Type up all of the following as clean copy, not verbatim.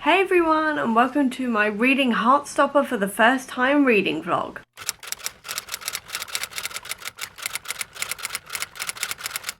Hey everyone, and welcome to my reading Heartstopper for the first time reading vlog.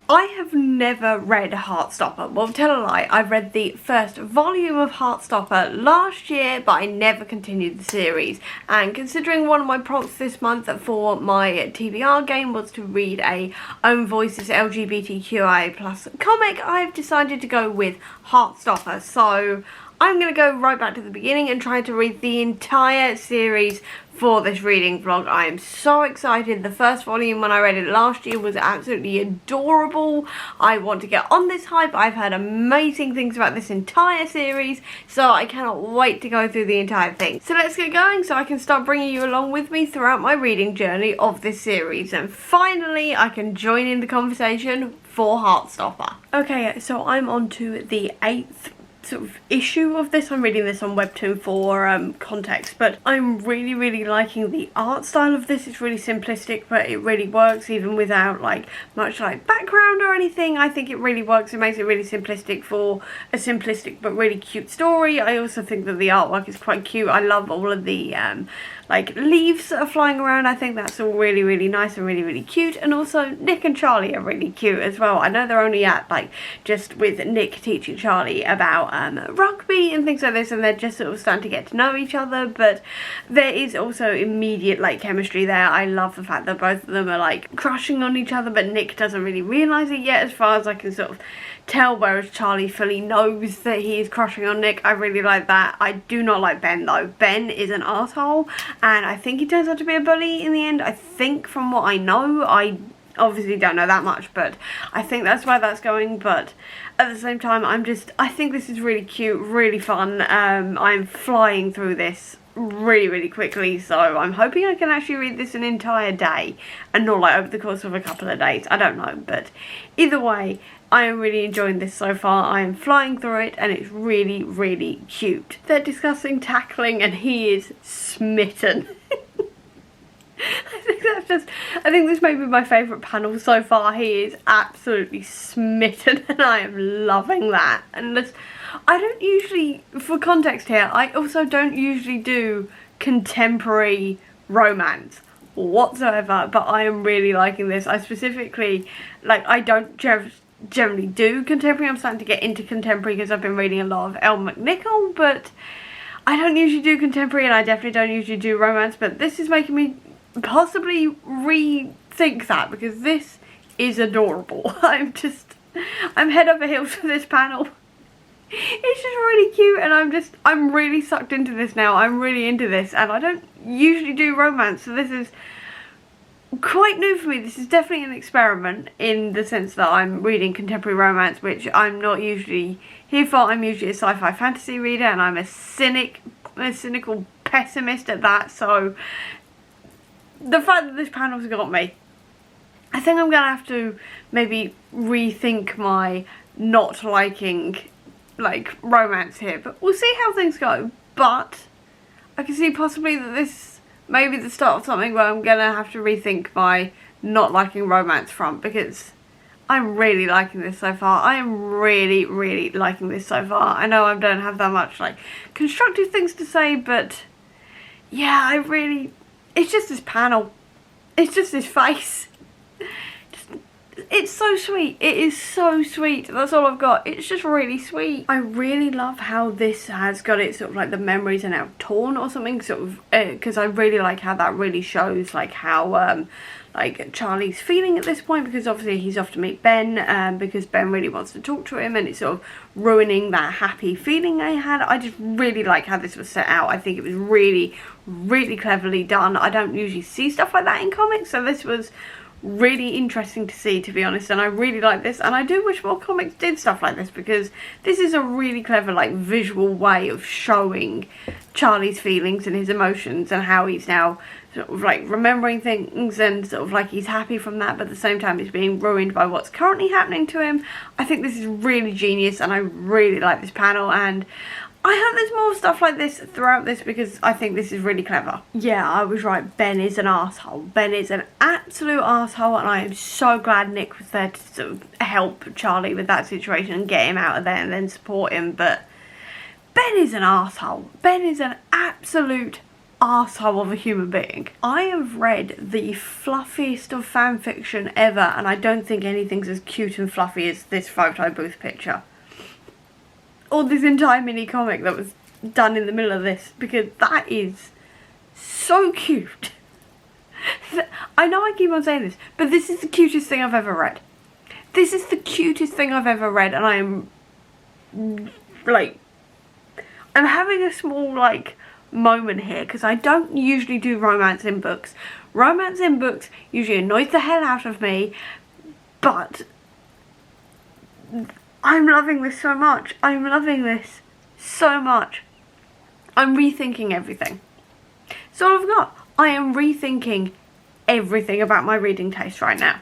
I have never read Heartstopper. Well, tell a lie, I've read the first volume of Heartstopper last year, but I never continued the series. And considering one of my prompts this month for my TBR game was to read a Own Voices LGBTQIA+ comic, I've decided to go with Heartstopper. So I'm going to go right back to the beginning and try to read the entire series for this reading vlog. I am so excited. The first volume when I read it last year was absolutely adorable. I want to get on this hype. I've heard amazing things about this entire series, so I cannot wait to go through the entire thing. So let's get going so I can start bringing you along with me throughout my reading journey of this series, and finally I can join in the conversation for Heartstopper. Okay, so I'm on to the 8th sort of issue of this. I'm reading this on Webtoon for context, but I'm really liking the art style of this. It's really simplistic, but it really works even without like much like background or anything. I think it really works. It makes it really simplistic for a simplistic but really cute story. I also think that the artwork is quite cute. I love all of the like leaves that are flying around. I think that's all really nice and really cute. And also Nick and Charlie are really cute as well. I know they're only at like just with Nick teaching Charlie about rugby and things like this, and they're just sort of starting to get to know each other, but there is also immediate like chemistry there. I love the fact that both of them are like crushing on each other, but Nick doesn't really realise it yet as far as I can sort of tell, whereas Charlie fully knows that he is crushing on Nick. I really like that. I do not like Ben though. Ben is an asshole, and I think he turns out to be a bully in the end. I think, from what I know, I obviously don't know that much, but I think that's where that's going. But at the same time, I think this is really cute, really fun. I'm flying through this really quickly, so I'm hoping I can actually read this an entire day and not like over the course of a couple of days. I don't know, but either way, I am really enjoying this so far. I am flying through it and it's really cute. They're discussing tackling and he is smitten. I think this may be my favourite panel so far. He is absolutely smitten and I am loving that. And I don't usually, for context here, I also don't usually do contemporary romance whatsoever, but I am really liking this. I specifically, like, I don't generally do contemporary. I'm starting to get into contemporary because I've been reading a lot of Elle McNichol, but I don't usually do contemporary, and I definitely don't usually do romance, but this is making me possibly rethink that, because this is adorable. I'm head over heels for this panel. It's just really cute, and I'm really sucked into this now. I'm really into this, and I don't usually do romance, so this is quite new for me. This is definitely an experiment in the sense that I'm reading contemporary romance, which I'm not usually here for. I'm usually a sci-fi fantasy reader, and I'm a cynical pessimist at that, so the fact that this panel's got me, I think I'm gonna have to maybe rethink my not liking like romance here, but we'll see how things go. But I can see possibly that this may be the start of something where I'm gonna have to rethink my not liking romance front, because I'm really liking this so far. I am really liking this so far. I know I don't have that much like constructive things to say, but yeah, it's just this panel. It's just this face. It's so sweet. It is so sweet. That's all I've got. It's just really sweet. I really love how this has got it sort of like the memories are now torn or something, sort of, because I really like how that really shows like how like Charlie's feeling at this point, because obviously he's off to meet Ben, because Ben really wants to talk to him, and it's sort of ruining that happy feeling I had. I just really like how this was set out. I think it was really cleverly done. I don't usually see stuff like that in comics, so this was really interesting to see, to be honest, and I really like this, and I do wish more comics did stuff like this, because this is a really clever like visual way of showing Charlie's feelings and his emotions, and how he's now sort of like remembering things, and sort of like he's happy from that, but at the same time he's being ruined by what's currently happening to him. I think this is really genius, and I really like this panel, and I hope there's more stuff like this throughout this, because I think this is really clever. Yeah, I was right. Ben is an arsehole. Ben is an absolute arsehole, and I am so glad Nick was there to sort of help Charlie with that situation and get him out of there and then support him. But Ben is an arsehole. Ben is an absolute arsehole of a human being. I have read the fluffiest of fan fiction ever, and I don't think anything's as cute and fluffy as this photo booth picture. Or this entire mini comic that was done in the middle of this, because that is so cute. I know I keep on saying this, but this is the cutest thing I've ever read. This is the cutest thing I've ever read, and I am, like, I'm having a small, like, moment here, because I don't usually do romance in books. Romance in books usually annoys the hell out of me, but I'm loving this so much. I'm loving this so much. I'm rethinking everything. So all I've got. I am rethinking everything about my reading taste right now.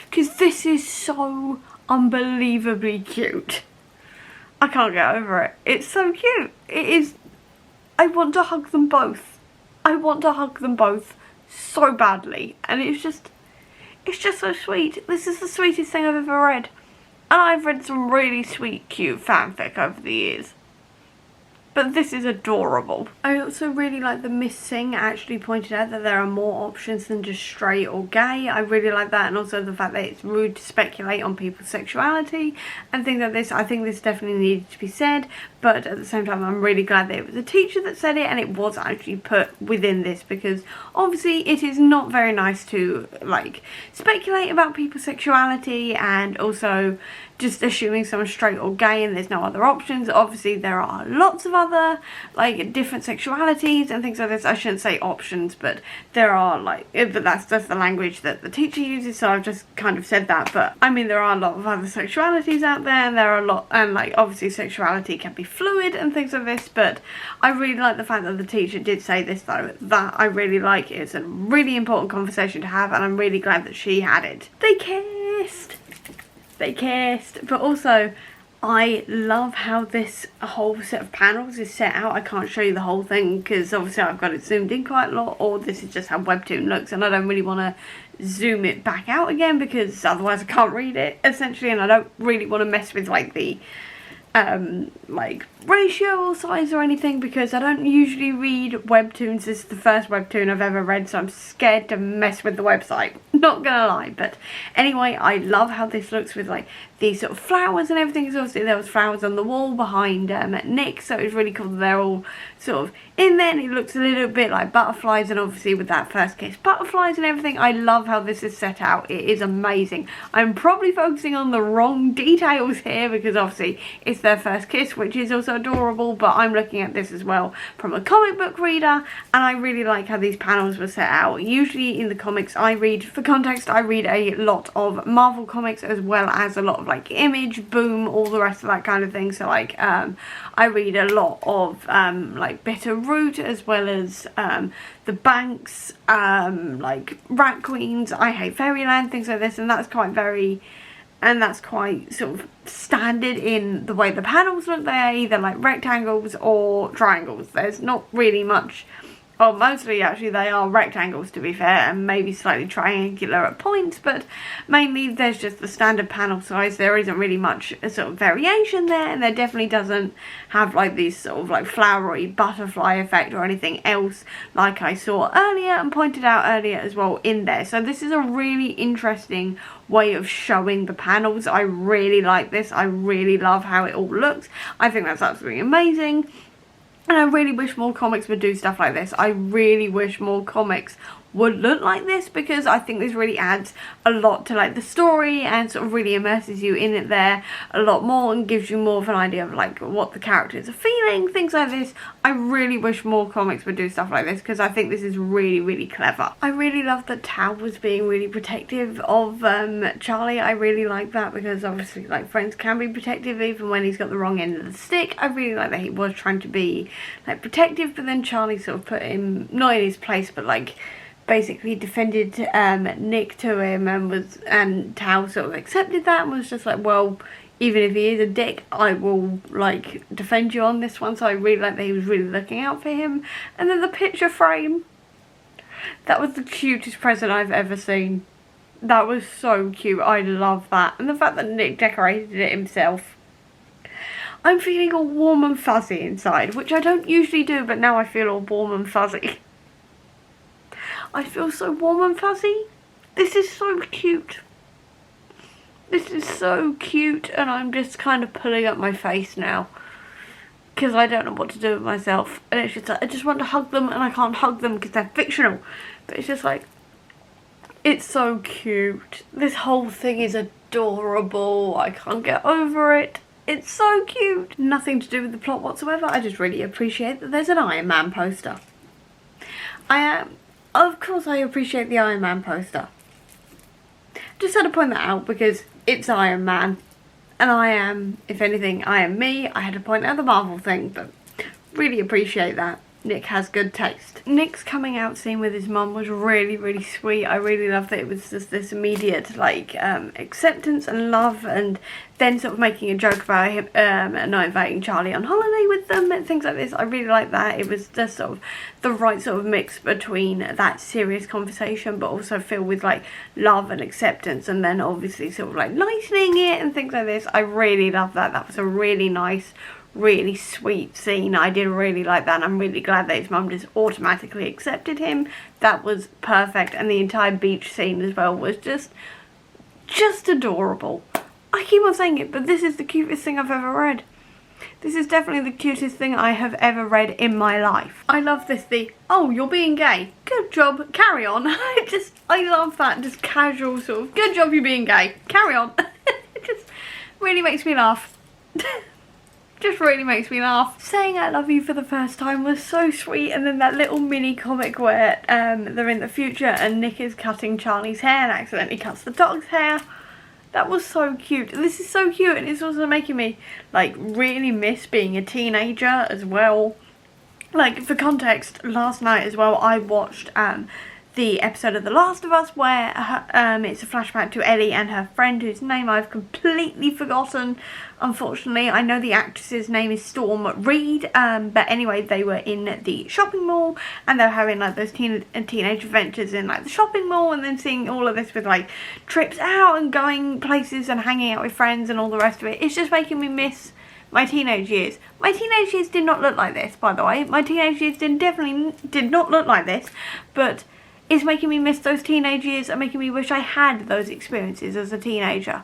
Because this is so unbelievably cute. I can't get over it. It's so cute. It is. I want to hug them both. I want to hug them both so badly. And it's just so sweet. This is the sweetest thing I've ever read. And I've read some really sweet, cute fanfic over the years. But this is adorable. I also really like that Miss Singh actually pointed out that there are more options than just straight or gay. I really like that, and also the fact that it's rude to speculate on people's sexuality and things like this. I think this definitely needed to be said, but at the same time I'm really glad that it was a teacher that said it and it was actually put within this, because obviously it is not very nice to, like, speculate about people's sexuality and also just assuming someone's straight or gay and there's no other options. Obviously there are lots of other, like, different sexualities and things like this. I shouldn't say options, but there are, like, but that's just the language that the teacher uses, so I've just kind of said that. But I mean, there are a lot of other sexualities out there, and there are a lot, and, like, obviously sexuality can be fluid and things like this, but I really like the fact that the teacher did say this, though. That I really like. It's a really important conversation to have, and I'm really glad that she had it. They kissed. They kissed, but also I love how this whole set of panels is set out. I can't show you the whole thing because obviously I've got it zoomed in quite a lot, or this is just how Webtoon looks, and I don't really want to zoom it back out again because otherwise I can't read it, essentially, and I don't really want to mess with, like, the like, ratio or size or anything, because I don't usually read webtoons. This is the first webtoon I've ever read, so I'm scared to mess with the website, not gonna lie. But anyway, I love how this looks with, like, these sort of flowers and everything. So obviously there was flowers on the wall behind Nick, so it was really cool that they're all sort of in there, and it looks a little bit like butterflies, and obviously with that first kiss, butterflies and everything. I love how this is set out. It is amazing. I'm probably focusing on the wrong details here because obviously it's their first kiss, which is also adorable, but I'm looking at this as well from a comic book reader, and I really like how these panels were set out. Usually in the comics I read, for context, I read a lot of Marvel comics as well as a lot of, like, Image, Boom, all the rest of that kind of thing. So, like, I read a lot of like Bitterroot, as well as the Banks, like Rat Queens, I Hate Fairyland, things like this, and that's quite sort of standard in the way the panels look. They're either like rectangles or triangles. There's not really much, well, mostly actually they are rectangles, to be fair, and maybe slightly triangular at points, but mainly there's just the standard panel size. There isn't really much sort of variation there, and there definitely doesn't have, like, these sort of, like, flowery butterfly effect or anything else like I saw earlier and pointed out earlier as well in there. So this is a really interesting way of showing the panels. I really like this. I really love how it all looks. I think that's absolutely amazing. And I really wish more comics would do stuff like this. I really wish more comics would look like this, because I think this really adds a lot to, like, the story and sort of really immerses you in it there a lot more and gives you more of an idea of, like, what the characters are feeling, things like this. I really wish more comics would do stuff like this, because I think this is really, really clever. I really love that Tao was being really protective of Charlie. I really like that, because obviously, like, friends can be protective even when he's got the wrong end of the stick. I really like that he was trying to be, like, protective, but then Charlie sort of put him not in his place, but, like, basically defended Nick to him, and Tao sort of accepted that and was just like, well, even if he is a dick, I will, like, defend you on this one. So I really like that he was really looking out for him. And then the picture frame, that was the cutest present I've ever seen. That was so cute. I love that. And the fact that Nick decorated it himself. I'm feeling all warm and fuzzy inside, which I don't usually do, but now I feel all warm and fuzzy. I feel so warm and fuzzy. This is so cute. This is so cute, and I'm just kind of pulling up my face now because I don't know what to do with myself, and it's just like I just want to hug them and I can't hug them because they're fictional, but it's just like, it's so cute. This whole thing is adorable. I can't get over it. It's so cute. Nothing to do with the plot whatsoever. I just really appreciate that there's an Iron Man poster. Of course I appreciate the Iron Man poster. Just had to point that out because it's Iron Man. And I am, if anything, I am me. I had to point out the Marvel thing, but really appreciate that. Nick has good taste. Nick's coming out scene with his mum was really, really sweet. I really loved that it was just this immediate, like, acceptance and love, and then sort of making a joke about him not inviting Charlie on holiday with them and things like this. I really like that. It was just sort of the right sort of mix between that serious conversation, but also filled with, like, love and acceptance, and then obviously sort of, like, lightening it and things like this. I really love that. That was a really nice, really sweet scene. I did really like that, and I'm really glad that his mum just automatically accepted him. That was perfect, and the entire beach scene as well was just adorable. I keep on saying it, but this is the cutest thing I've ever read. This is definitely the cutest thing I have ever read in my life. I love this, oh, you're being gay. Good job, carry on. I love that, just casual sort of, good job you're being gay. Carry on. It just really makes me laugh. Just really makes me laugh. Saying I love you for the first time was so sweet, and then that little mini comic where they're in the future and Nick is cutting Charlie's hair and accidentally cuts the dog's hair. That was so cute. This is so cute, and it's also making me, like, really miss being a teenager as well. Like, for context, last night as well I watched the episode of The Last of Us where it's a flashback to Ellie and her friend whose name I've completely forgotten, unfortunately. I know the actress's name is Storm Reed, but anyway, they were in the shopping mall and they were having like those teenage adventures in like the shopping mall, and then seeing all of this with like trips out and going places and hanging out with friends and all the rest of it. It's just making me miss my teenage years. My teenage years did not look like this, by the way. My teenage years definitely did not look like this, but it's making me miss those teenage years and making me wish I had those experiences as a teenager.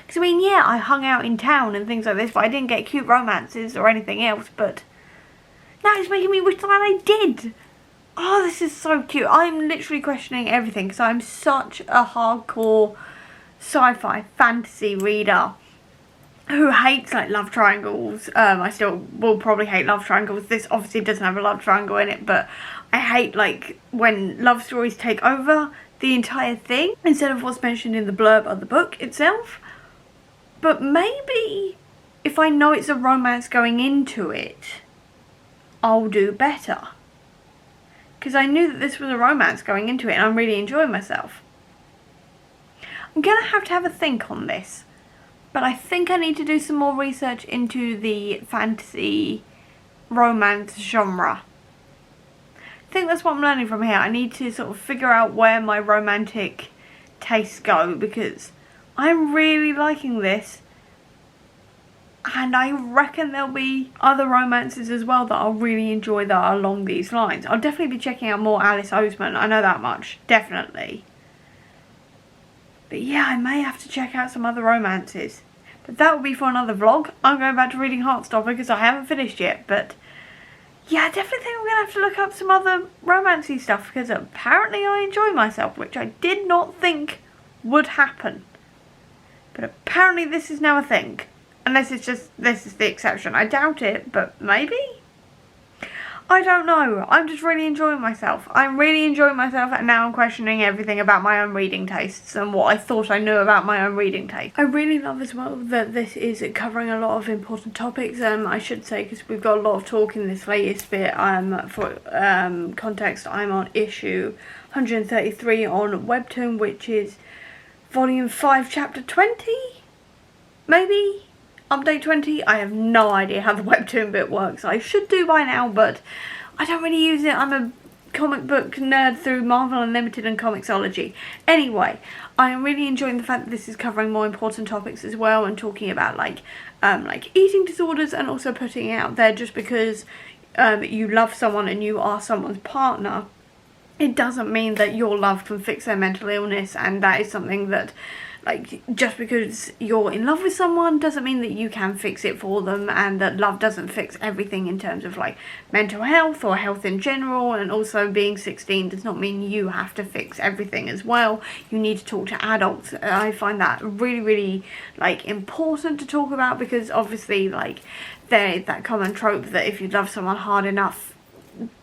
Because, I mean, yeah, I hung out in town and things like this, but I didn't get cute romances or anything else, but now it's making me wish that I did. Oh, this is so cute. I'm literally questioning everything because I'm such a hardcore sci-fi fantasy reader who hates like love triangles. I still will probably hate love triangles. This obviously doesn't have a love triangle in it, but I hate like when love stories take over the entire thing instead of what's mentioned in the blurb of the book itself. But maybe if I know it's a romance going into it, I'll do better. Because I knew that this was a romance going into it and I'm really enjoying myself. I'm going to have a think on this. But I think I need to do some more research into the fantasy romance genre. I think that's what I'm learning from here. I need to sort of figure out where my romantic tastes go, because I'm really liking this. And I reckon there'll be other romances as well that I'll really enjoy that are along these lines. I'll definitely be checking out more Alice Oseman. I know that much. Definitely. But yeah, I may have to check out some other romances. But that will be for another vlog. I'm going back to reading Heartstopper because I haven't finished yet. But yeah, I definitely think I'm going to have to look up some other romancy stuff, because apparently I enjoy myself, which I did not think would happen. But apparently this is now a thing. Unless it's just, this is the exception. I doubt it, but maybe? I don't know. I'm just really enjoying myself. I'm really enjoying myself, and now I'm questioning everything about my own reading tastes and what I thought I knew about my own reading taste. I really love as well that this is covering a lot of important topics, I should say, because we've got a lot of talk in this latest bit. For context, I'm on issue 133 on Webtoon, which is volume 5, chapter 20? Maybe? Update 20? I have no idea how the Webtoon bit works. I should do by now, but I don't really use it. I'm a comic book nerd through Marvel Unlimited and Comixology. Anyway, I am really enjoying the fact that this is covering more important topics as well, and talking about like eating disorders, and also putting it out there just because you love someone and you are someone's partner, it doesn't mean that your love can fix their mental illness. And that is something that, like, just because you're in love with someone doesn't mean that you can fix it for them, and that love doesn't fix everything in terms of like mental health or health in general. And also, being 16 does not mean you have to fix everything as well. You need to talk to adults. I find that really, really like important to talk about, because obviously like there is that common trope that if you love someone hard enough,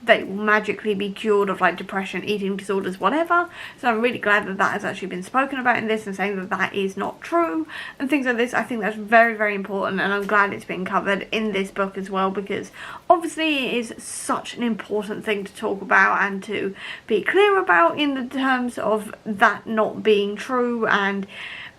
they will magically be cured of like depression, eating disorders, whatever. So I'm really glad that that has actually been spoken about in this, and saying that that is not true and things like this. I think that's very, very important, and I'm glad it's been covered in this book as well, because obviously it is such an important thing to talk about and to be clear about, in the terms of that not being true. And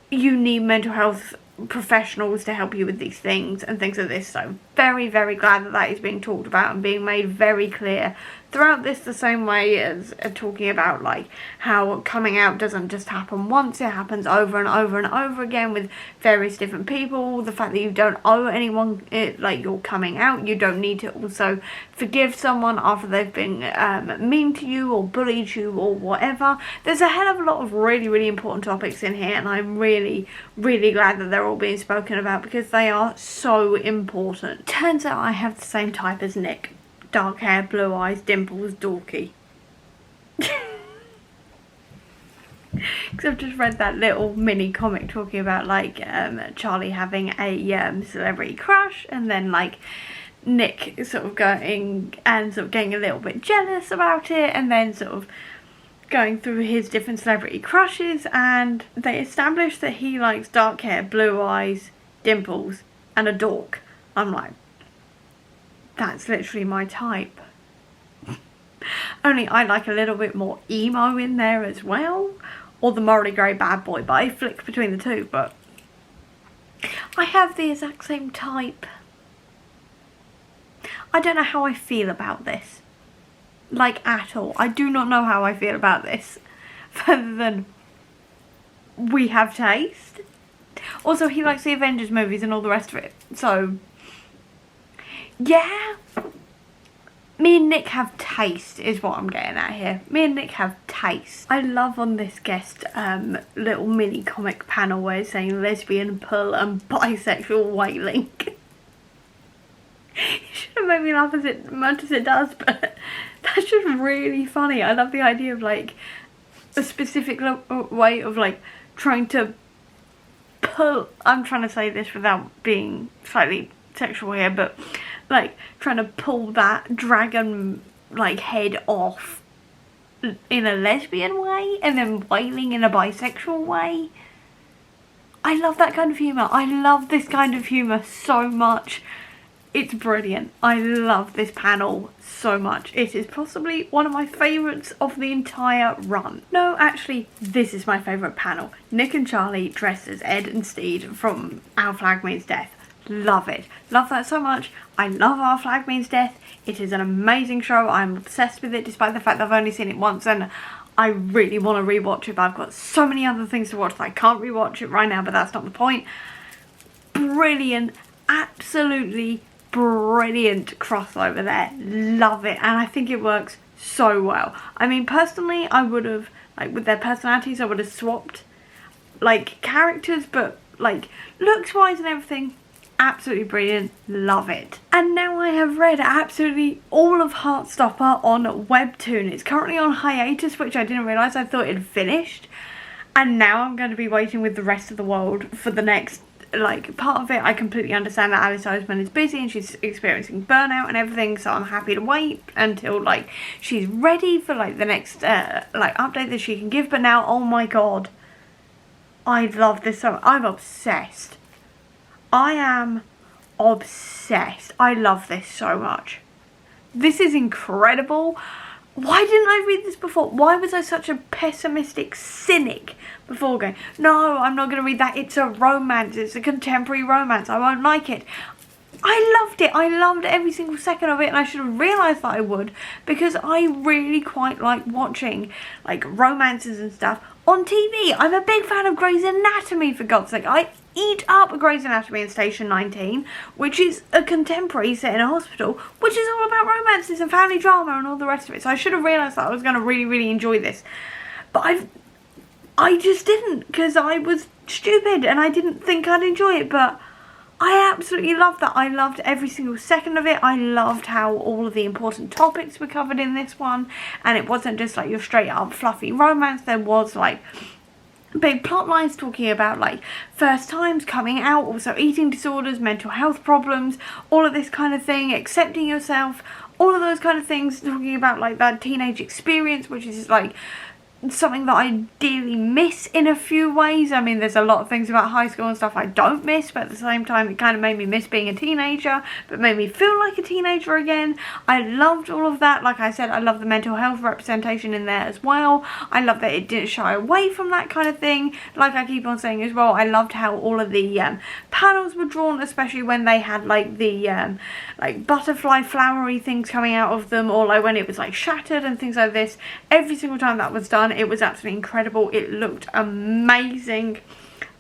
you need mental health professionals to help you with these things and things like this. So very, very glad that that is being talked about and being made very clear throughout this, the same way as talking about like how coming out doesn't just happen once, it happens over and over and over again with various different people. The fact that you don't owe anyone it, like you're coming out. You don't need to also forgive someone after they've been mean to you or bullied you or whatever. There's a hell of a lot of really, really important topics in here, and I'm really, really glad that they're all being spoken about, because they are so important. Turns out I have the same type as Nick. Dark hair, blue eyes, dimples, dorky. Because I've just read that little mini comic talking about like Charlie having a celebrity crush, and then like Nick sort of going and sort of getting a little bit jealous about it, and then sort of going through his different celebrity crushes, and they establish that he likes dark hair, blue eyes, dimples, and a dork. I'm like, that's literally my type. Only I like a little bit more emo in there as well, or the morally grey bad boy, but I flick between the two. But I have the exact same type. I don't know how I feel about this, like at all. I do not know how I feel about this, further than we have taste. Also, he likes the Avengers movies and all the rest of it, so yeah, me and Nick have taste is what I'm getting at here. Me and Nick have taste. I love on this guest little mini comic panel where it's saying lesbian pull and bisexual wailing. It should have made me laugh as much as it does, but that's just really funny. I love the idea of like a specific way of like trying to pull. I'm trying to say this without being slightly sexual here, but like trying to pull that dragon like head off in a lesbian way, and then wailing in a bisexual way. I love that kind of humour. I love this kind of humour so much. It's brilliant. I love this panel so much. It is possibly one of my favourites of the entire run. No, actually, this is my favourite panel. Nick and Charlie dressed as Ed and Steed from Our Flag Means Death. Love it. Love that so much. I love Our Flag Means Death. It is an amazing show. I'm obsessed with it, despite the fact that I've only seen it once, and I really want to rewatch it, but I've got so many other things to watch that I can't rewatch it right now, but that's not the point. Brilliant. Absolutely brilliant crossover there. Love it. And I think it works so well. I mean, personally, I would have, like, with their personalities, I would have swapped, like, characters, but, like, looks-wise and everything, absolutely brilliant. Love it. And now I have read absolutely all of Heartstopper on Webtoon. It's currently on hiatus, which I didn't realise. I thought it had finished. And now I'm going to be waiting with the rest of the world for the next, like, part of it. I completely understand that Alice Oseman is busy and she's experiencing burnout and everything, so I'm happy to wait until, like, she's ready for, like, the next, like, update that she can give. But now, oh my god, I love this so much. I'm obsessed. I am obsessed. I love this so much. This is incredible. Why didn't I read this before? Why was I such a pessimistic cynic before going, no, I'm not going to read that. It's a romance. It's a contemporary romance. I won't like it. I loved it. I loved every single second of it, and I should have realised that I would, because I really quite like watching like romances and stuff on TV. I'm a big fan of Grey's Anatomy, for God's sake. I eat up Grey's Anatomy in Station 19, which is a contemporary set in a hospital, which is all about romances and family drama and all the rest of it. So I should have realised that I was going to really, really enjoy this. But I just didn't, because I was stupid and I didn't think I'd enjoy it. But I absolutely loved that. I loved every single second of it. I loved how all of the important topics were covered in this one, and it wasn't just like your straight up fluffy romance. There was like big plot lines talking about like first times, coming out, also eating disorders, mental health problems, all of this kind of thing, accepting yourself, all of those kind of things, talking about like that teenage experience, which is like something that I dearly miss in a few ways. I mean, there's a lot of things about high school and stuff I don't miss, but at the same time it kind of made me miss being a teenager, but made me feel like a teenager again. I loved all of that. Like I said, I love the mental health representation in there as well. I love that it didn't shy away from that kind of thing. Like I keep on saying as well, I loved how all of the panels were drawn, especially when they had like the like butterfly flowery things coming out of them, or like when it was like shattered and things like this. Every single time that was done, it was absolutely incredible. It looked amazing.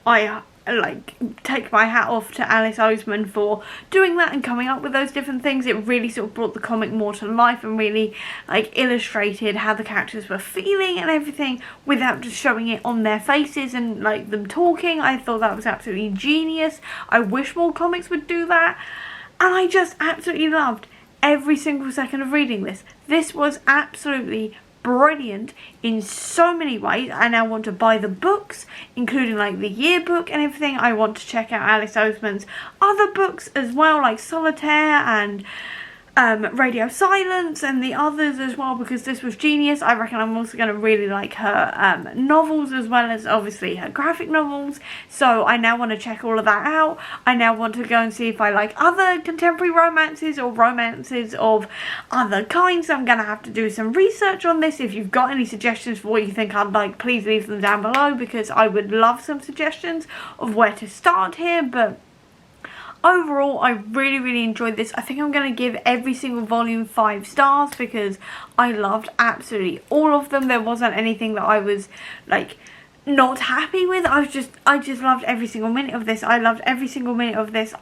I like take my hat off to Alice Oseman for doing that and coming up with those different things. It really sort of brought the comic more to life and really like illustrated how the characters were feeling and everything without just showing it on their faces and like them talking. I thought that was absolutely genius. I wish more comics would do that, and I just absolutely loved every single second of reading this. This was absolutely brilliant in so many ways. I now want to buy the books, including like the yearbook and everything. I want to check out Alice Oseman's other books as well, like Solitaire and Radio Silence and the others as well, because this was genius. I reckon I'm also going to really like her novels, as well as obviously her graphic novels. So I now want to check all of that out. I now want to go and see if I like other contemporary romances or romances of other kinds. I'm going to have to do some research on this. If you've got any suggestions for what you think I'd like, please leave them down below, because I would love some suggestions of where to start here. But overall, I really, really enjoyed this. I think I'm going to give every single volume 5 stars, because I loved absolutely all of them. There wasn't anything that I was like not happy with. I just loved every single minute of this. I loved every single minute of this.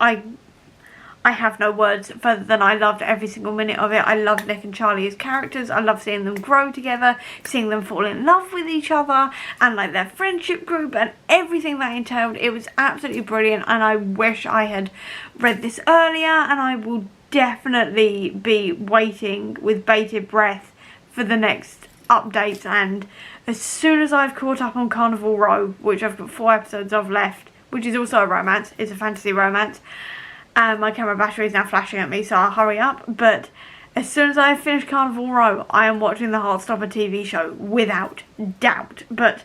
I have no words further than I loved every single minute of it. I loved Nick and Charlie as characters. I love seeing them grow together, seeing them fall in love with each other, and like their friendship group and everything that entailed. It was absolutely brilliant, and I wish I had read this earlier, and I will definitely be waiting with bated breath for the next updates. And as soon as I've caught up on Carnival Row, which I've got 4 episodes of left, which is also a romance, it's a fantasy romance, my camera battery is now flashing at me, so I'll hurry up. But as soon as I finish Carnival Row, I am watching the Heartstopper TV show without doubt. But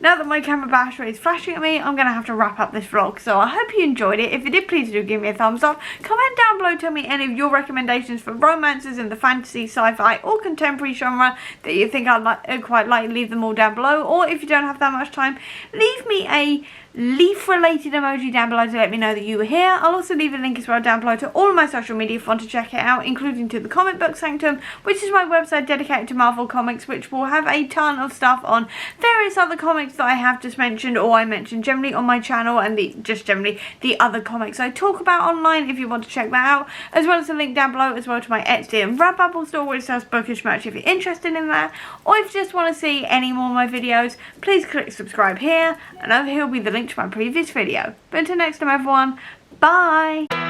now that my camera battery is flashing at me, I'm going to have to wrap up this vlog. So I hope you enjoyed it. If you did, please do give me a thumbs up. Comment down below, tell me any of your recommendations for romances in the fantasy, sci-fi or contemporary genre that you think I'd quite like. Leave them all down below. Or if you don't have that much time, leave me a leaf related emoji down below to let me know that you were here. I'll also leave a link as well down below to all of my social media if you want to check it out, including to the Comic Book Sanctum, which is my website dedicated to Marvel Comics, which will have a ton of stuff on various other comics that I have just mentioned, or I mentioned generally on my channel, and just generally the other comics I talk about online if you want to check that out, as well as a link down below as well to my Etsy and Redbubble store, which sells bookish merch if you're interested in that. Or if you just want to see any more of my videos, please click subscribe here, and over here will be the link to my previous video. But until next time everyone, bye!